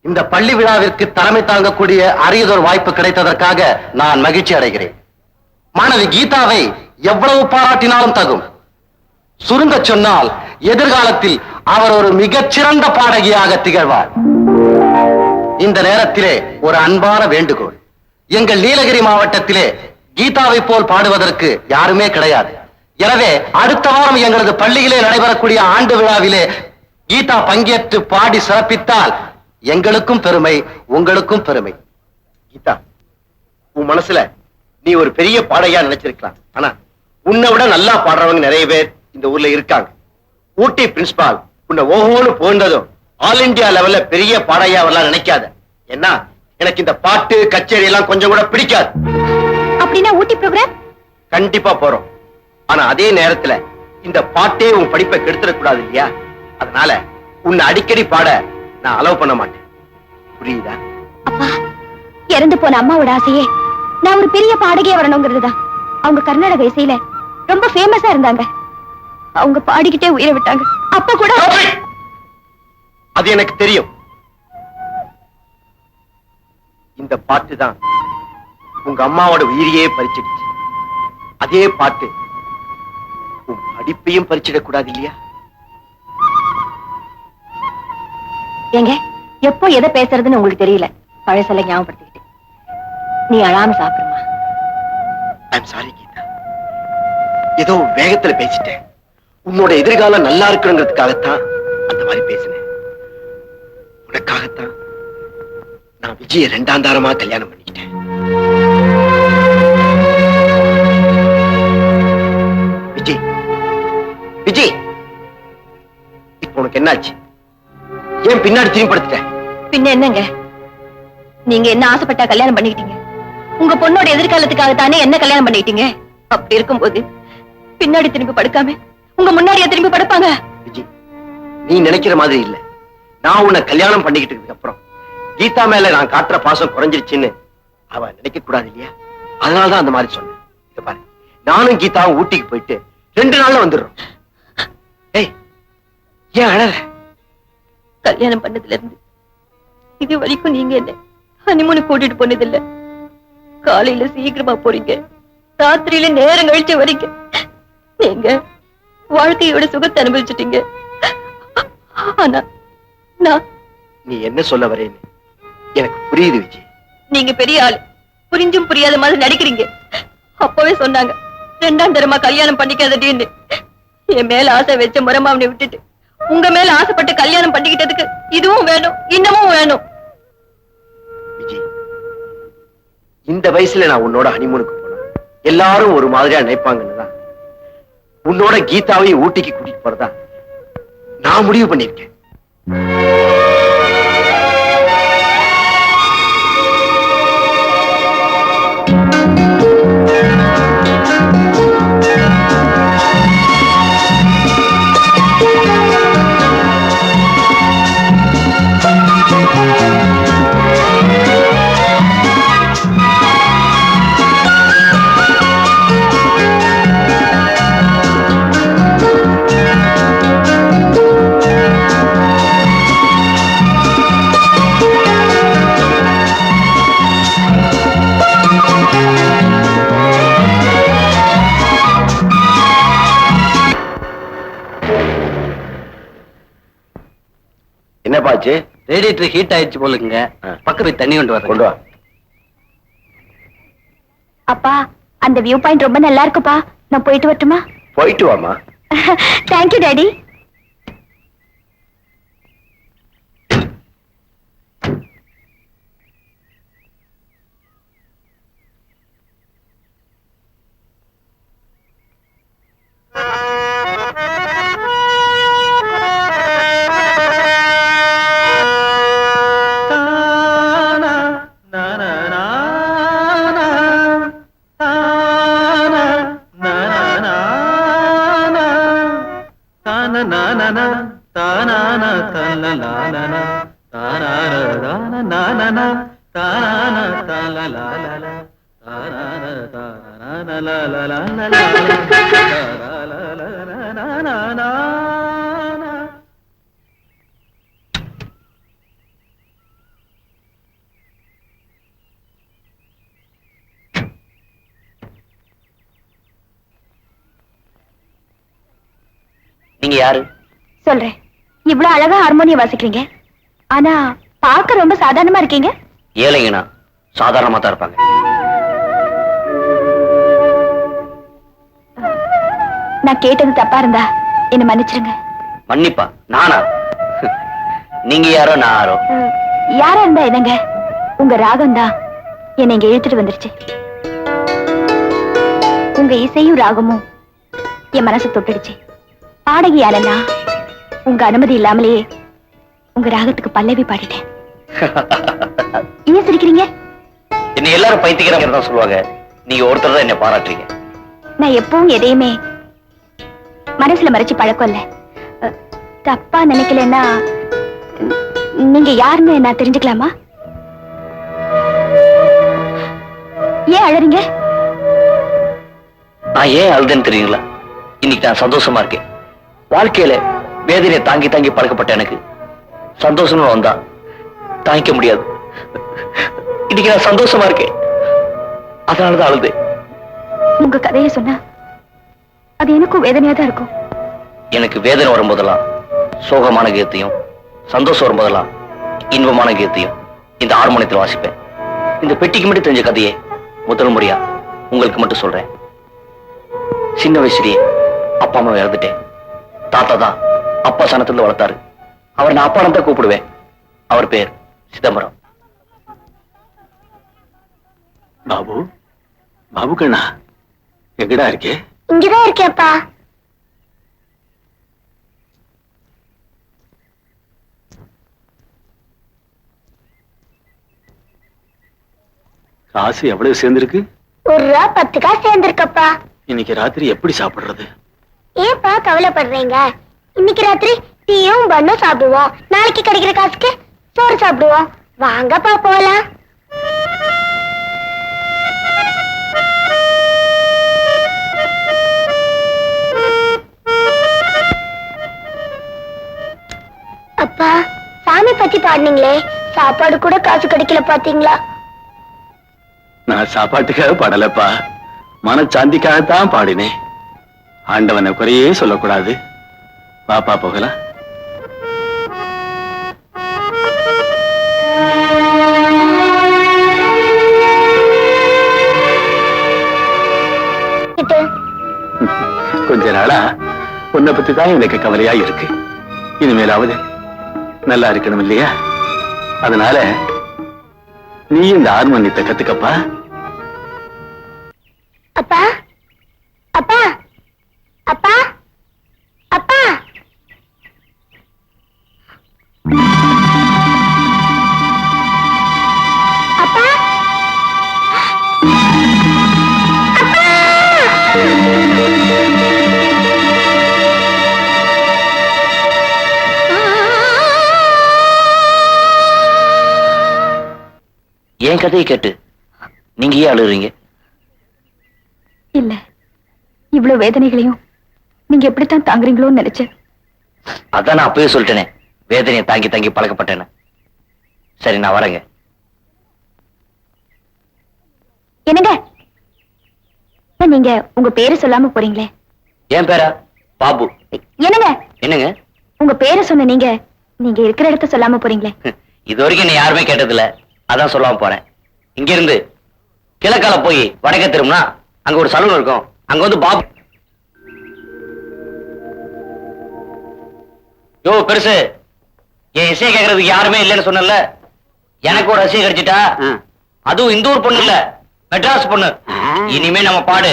இந்த பள்ளி விழாவிற்கு தலைமை தாங்கக்கூடிய அரியதொரு வாய்ப்பு கிடைத்ததற்காக நான் மகிழ்ச்சி அடைகிறேன். மாணவி கீதாவை எவ்வளவு பாராட்டினாலும் தகும். சுருங்க சொன்னால் எதிர்காலத்தில் அவர் ஒரு மிகச்சிறந்த பாடகியாக திகழ்வார். இந்த நேரத்திலே ஒரு அன்பான வேண்டுகோள். எங்கள் நீலகிரி மாவட்டத்திலே கீதாவை போல் பாடுவதற்கு யாருமே கிடையாது. எனவே அடுத்த வாரம் எங்களது பள்ளியிலே நடைபெறக்கூடிய ஆண்டு விழாவிலே கீதா பங்கேற்று பாடி சிறப்பித்தால் எங்களுக்கும் பெருமை, உங்களுக்கும் பெருமை. கீதா, உன் மனசுல நீ ஒரு பெரிய பாடகியா நினைச்சிருக்கலாம். ஆனா உன்னை விட நல்லா பாடுறவங்க நிறைய பேர் இந்த ஊர்ல இருக்காங்க. ஊட்டி பிரின்சிபால் உன்னை ஓஹோன்னு போன்றதும் ஆல் இந்தியா லெவல்ல பெரிய பாடகியா வரலாம் நினைக்காத. என்ன, எனக்கு இந்த பாட்டு கச்சேரி எல்லாம் கொஞ்சம் கூட பிடிக்காது. அப்படின்னா ஊட்டி ப்ரோக்ராம் கண்டிப்பா போறோம். ஆனா அதே நேரத்துல இந்த பாட்டே உன் படிப்பை கெடுத்துடக் கூடாது இல்லையா? அதனால உன்னை அடிக்கடி பாட நான் அலோவ் பண்ண மாட்டேன். புரியுதா? அப்பா, இறந்து போன அம்மாவோட ஆசையே நான் ஒரு பெரிய பாடகியா வரணுங்கிறதுதான். அவங்க கர்நாடக இசையில ரொம்ப ஃபேமஸா இருந்தாங்க. அவங்க பாடிக்கிட்டே உயிரை விட்டாங்க. அப்ப கூட அது எனக்கு தெரியும். இந்த பாட்டு தான் உங்க அம்மாவோட உயிரையே பறிச்சிடுச்சு. அதே பாட்டு உன் படிப்பையும் பறிச்சிடக் கூடாது இல்லையா? ஏங்க, எப்போ எதை பேசுறதுன்னு உங்களுக்கு தெரியல. பழசெல்லாம் ஞாபகப்படுத்திக்கிட்டு நீ அழாம சாப்பிடுமா? ஐம் சாரி கீதா, ஏதோ வேகத்துல பேசிட்டேன். உன்னோட எதிர்காலம் நல்லா இருக்கணுங்கிறதுக்காகத்தான் அந்த மாதிரி பேசினேன். உனக்காகத்தான் நான் விஜய 2ஆம் தாரமா கல்யாணம் பண்ணிக்கிட்டேன். விஜய், விஜய், இப்ப உனக்கு என்னாச்சு? ஏன் பின்னாடி திரும்பி படுத்துட்ட? பின்ன என்னங்க, நீங்க என்ன ஆசைப்பட்டா கல்யாணம் பண்ணிக்கிட்டீங்க? உங்க பொண்ணோட எதிர்காலத்துக்காக தானே என்ன கல்யாணம் பண்ணிக்கிட்டீங்க. அப்படி இருக்கும்போது பின்னாடி திரும்பி படுக்காம உங்க முன்னாடியே திரும்பி படுப்பாங்க? விஜய், நீ நினைக்கிற மாதிரி இல்ல. நான் உன்னை கல்யாணம் பண்ணிக்கிட்டதுக்கு அப்புறம் கீதா மேல நான் காட்டுற பாசம் குறைஞ்சிருச்சுன்னு அவ நினைக்க கூடாது இல்லையா? அதனாலதான் அந்த மாதிரி சொன்னேன். இத பாரு, நானும் கீதாவும் ஊட்டிக்கு போயிட்டு 2 நாள்ல வந்துடுறோம். ஏய், ஏன் அழற? கல்யாணம் பண்ணதுல இருந்து இது வரைக்கும் நீங்க என்ன ஹனிமூன் கூட்டிட்டு போனதில்ல. காலையில சீக்கிரமா போறீங்க, ராத்திரியில நேரம் கழிச்சு வரீங்க. நீங்க வாழ்க்கையோட சுகத்தை அனுபவிச்சுட்டீங்க. ஆனா நான் நீ என்ன சொல்ல வரேன்னு எனக்கு புரியுது விஜய். நீங்க பெரிய ஆளு, புரிஞ்சும் புரியாத மாதிரி நடிக்கிறீங்க. அப்பவே சொன்னாங்க 2ஆம் தரமா கல்யாணம் பண்ணிக்காதடின்னு. என் மேல ஆசை வச்ச முறமாவனை விட்டுட்டு உங்க மேல ஆசைப்பட்டு கல்யாணம் பண்ணிக்கிட்டதுக்கு இதுவும் வேணும், இன்னமும் வேணும். விஜய், இந்த வயசுல நான் உன்னோட ஹனிமூனுக்கு போனேன். எல்லாரும் ஒரு மாதிரியா நினைப்பாங்கன்னுதான் உன்னோட கீதாவையும் ஊட்டிக்கு கூட்டிட்டு போறதா நான் முடிவு பண்ணிருக்கேன். என்னப்பாச்சு? ரேடியேட்டர் ஹீட் ஆயிடுச்சு போலுங்க. பக்கத்து தண்ணி கொண்டு வா. அப்பா, அந்த வியூ பாயிண்ட் ரொம்ப நல்லா இருக்குப்பா. நான் போயிட்டு வரட்டுமா? போயிட்டு வாமா. Thank you daddy. நீங்க யாரு? சொல்றேன். இவ்வளவு அழகா ஹார்மோனியம் வாசிக்கிறீங்க, ஆனா பார்க்க ரொம்ப சாதாரணமா இருக்கீங்க. ஏழைங்கண்ணா சாதாரணமா தான் இருப்பாங்க. நான் கேட்டது தப்பா இருந்தா என்ன மன்னிச்சிருங்க. மன்னிப்பா? நானா? நீங்க யாரோ நான் யாரோ? யாரா இருந்தா என்னங்க, உங்க ராகம் தான் என்னை இங்க இழுத்துட்டு வந்துருச்சு. உங்க இசையும் ராகமும் என் மனசு தொட்டுடுச்சு. பாடகி யாரன்னா உங்க அனுமதி இல்லாமலேயே உங்க ராகத்துக்கு பல்லவி பாடிட்டேன். ஏன் சிரிக்கிறீங்க? என்ன எல்லாரும் பைத்தியக்காரங்க தான் சொல்லுவாங்க. நீங்க ஒருத்தர் தான் என்ன பாராட்டுறீங்க. நான் எப்பவும் எதையுமே மனசுல மறைச்சு பழக்கம் இல்ல. தப்பா நினைக்கலன்னா நீங்க யாருன்னு நான் தெரிஞ்சுக்கலாமா? ஏன் அழறீங்க? நான் ஏன் அழுதுன்னு தெரியுங்களா? இன்னைக்கு நான் சந்தோஷமா இருக்கேன். வாழ்க்கையில வேதனையை தாங்கி தாங்கி பழக்கப்பட்ட எனக்கு சந்தோஷமா வந்தா தாங்கிக்க முடியாது. இன்னைக்கு நான் சந்தோஷமா இருக்கேன், அதனாலதான் அழுது. உங்க கதையை சொன்னா அது எனக்கும் வேதனையா தான் இருக்கும். எனக்கு வேதனை வரும்போதெல்லாம் சோகமான கீதத்தையும், சந்தோஷம் வரும்போதெல்லாம் இன்பமான கீதத்தையும் இந்த ஹார்மோனியத்தில் வாசிப்பேன். இந்த பெட்டிக்கு மட்டும் தெரிஞ்ச கதையை முதல் முறையா உங்களுக்கு மட்டும் சொல்றேன். சின்ன வயசுலயே அப்பா அம்மா இறந்துட்டேன். தாத்தா தான் அப்பா சனத்துல வளர்த்தாரு. அவர் நான் அப்பா தான் கூப்பிடுவேன். அவர் பேர் சிதம்பரம். பாபு, பாபு கண்ணா, எங்கடா இருக்கே? இங்கதான் இருக்கேப்பா. காசு எவ்வளவு சேர்ந்திருக்கு? ₹1 10 காசு சேர்ந்திருக்கப்பா. இன்னைக்கு ராத்திரி எப்படி சாப்பிடுறது? ஏப்பா கவலைப்படுறீங்க? இன்னைக்கு ராத்திரி டீயும் பண்ணும் சாப்பிடுவோம். நாளைக்கு கிடைக்கிற காசுக்கு சோறு சாப்பிடுவோம். வாங்கப்பா போலாம். அப்பா, சாமி பத்தி பாடுனீங்களே, சாப்பாடு கூட காசு கிடைக்கல பாத்தீங்களா? நான் சாப்பாட்டுக்காக பாடலப்பா, மனச்சாந்திக்காகத்தான் பாடினேன். ஆண்டவனை குறையே சொல்லக்கூடாது. பாப்பா போகலாம். கொஞ்ச நாளா உன்னை பத்தி தான் எனக்கு கவலையா இருக்கு. இனிமேலாவது நல்லா இருக்கணும் இல்லையா? அதனால நீ இந்த ஹார்மோனியத்தை கத்துக்கப்பா. அப்பா, அப்பா, அப்பா, அப்பா. அப்பா, என் கதையை கேட்டு நீங்க ஏன் அழுறீங்க? இல்ல, இவ்வளவு வேதனைகளையும் நீங்க எப்படித்தான் தாங்குறீங்களோன்னு நினைச்சேன். அதான் நான் அப்பவே சொல்லிட்டேனே, வேதனையை தாங்கி தாங்கி பழக்கப்பட்டேன்னு. சரி, நான் வரேங்க. என்னங்க, நீங்க உங்க பேரை சொல்லாம போறீங்களே? என் பேரா? பாபு. என்னங்க, என்னங்க? உங்க பேரை சொன்ன நீங்க நீங்க இருக்கிற இடத்த சொல்லாம போறீங்களே? இது வரைக்கும் என்ன யாருமே கேட்டதில்ல, அதான் சொல்லாம போறேன். இங்க இருந்து கிழக்கால போய் வடக்க திரும்பினா அங்க ஒரு சலூன் இருக்கும். அங்க வந்து பாபு. யோ பெருசு, என் இசையை கேட்கறதுக்கு யாருமே இல்லைன்னு சொன்னல, எனக்கு ஒரு ரசிகை கிடைச்சிட்டா. அதுவும் இந்த ஊர் பொண்ணு இல்ல, மெட்ராஸ் பொண்ணு. இனிமே நம்ம பாடு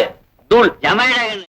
தூள் ஜமேழகன்.